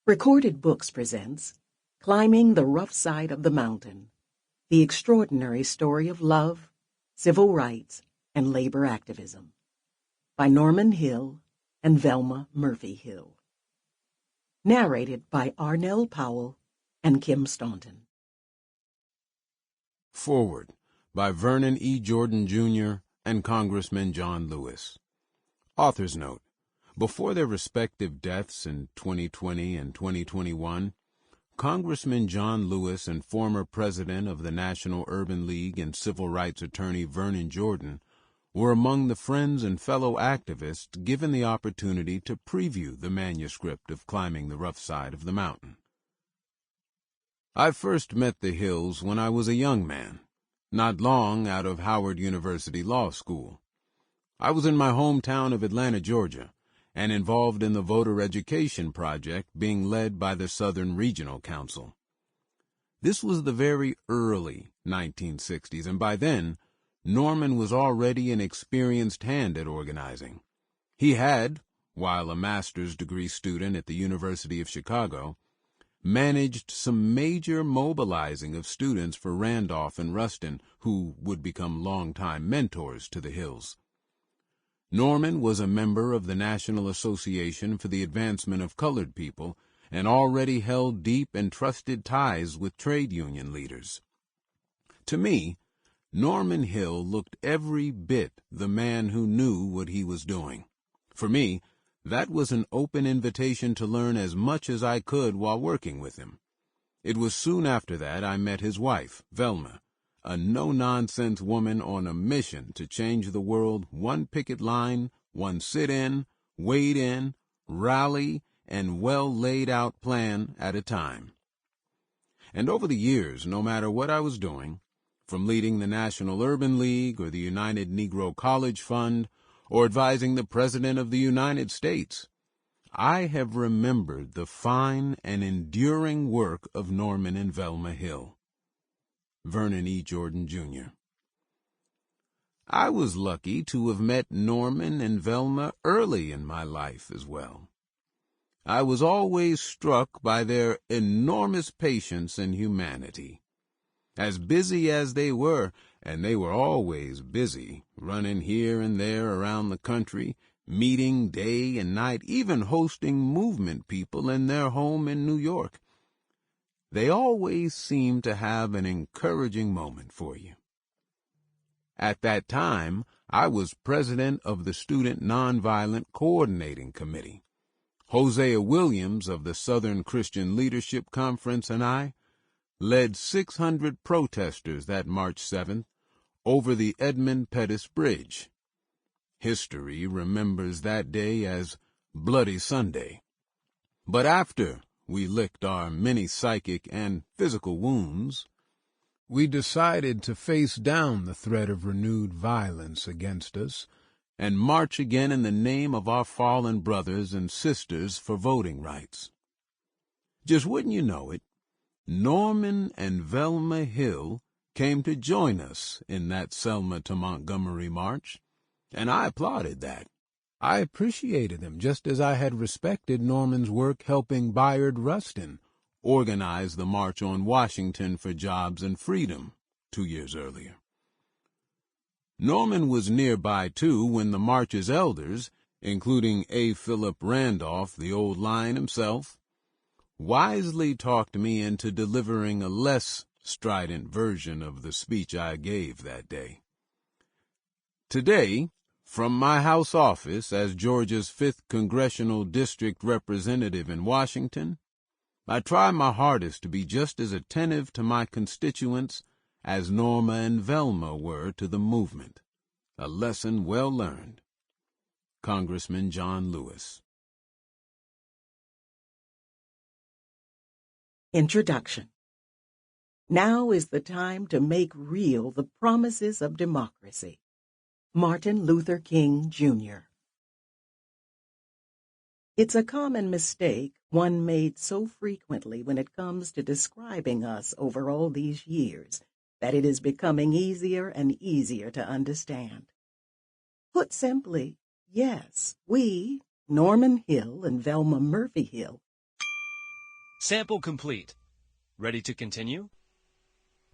Recorded Books presents Climbing the Rough Side of the Mountain, the extraordinary story of love, civil rights, and labor activism, by Norman Hill and Velma Murphy Hill. Narrated by Arnell Powell and Kim Staunton. Forward by Vernon E. Jordan, Jr. and Congressman John Lewis. Author's note. Before their respective deaths in 2020 and 2021, Congressman John Lewis and former president of the National Urban League and civil rights attorney Vernon Jordan were among the friends and fellow activists given the opportunity to preview the manuscript of Climbing the Rough Side of the Mountain. I first met the Hills when I was a young man, not long out of Howard University Law School. I was in my hometown of Atlanta, Georgia, and involved in the voter education project being led by the Southern Regional Council. This was the very early 1960s, and by then, Norman was already an experienced hand at organizing. He had, while a master's degree student at the University of Chicago, managed some major mobilizing of students for Randolph and Rustin, who would become longtime mentors to the Hills. Norman was a member of the National Association for the Advancement of Colored People and already held deep and trusted ties with trade union leaders. To me, Norman Hill looked every bit the man who knew what he was doing. For me, that was an open invitation to learn as much as I could while working with him. It was soon after that I met his wife, Velma, a no-nonsense woman on a mission to change the world one picket line, one sit-in, wade-in, rally, and well-laid-out plan at a time. And over the years, no matter what I was doing, from leading the National Urban League or the United Negro College Fund or advising the President of the United States, I have remembered the fine and enduring work of Norman and Velma Hill. Vernon E. Jordan, Jr. I was lucky to have met Norman and Velma early in my life as well. I was always struck by their enormous patience and humanity. As busy as they were, and they were always busy, running here and there around the country, meeting day and night, even hosting movement people in their home in New York, they always seemed to have an encouraging moment for you. At that time, I was president of the Student Nonviolent Coordinating Committee. Hosea Williams of the Southern Christian Leadership Conference and I led 600 protesters that March 7th over the Edmund Pettus Bridge. History remembers that day as Bloody Sunday. But after we licked our many psychic and physical wounds, we decided to face down the threat of renewed violence against us and march again in the name of our fallen brothers and sisters for voting rights. Just wouldn't you know it, Norman and Velma Hill came to join us in that Selma to Montgomery march, and I applauded that. I appreciated them just as I had respected Norman's work helping Bayard Rustin organize the March on Washington for Jobs and Freedom 2 years earlier. Norman was nearby, too, when the march's elders, including A. Philip Randolph, the old lion himself, wisely talked me into delivering a less strident version of the speech I gave that day. Today, from my House office as Georgia's 5th Congressional District Representative in Washington, I try my hardest to be just as attentive to my constituents as Norma and Velma were to the movement, a lesson well learned. Congressman John Lewis. Introduction. Now is the time to make real the promises of democracy. Martin Luther King, Jr. It's a common mistake, one made so frequently when it comes to describing us over all these years, that it is becoming easier and easier to understand. Put simply, yes, we, Norman Hill and Velma Murphy Hill, Sample complete. Ready to continue?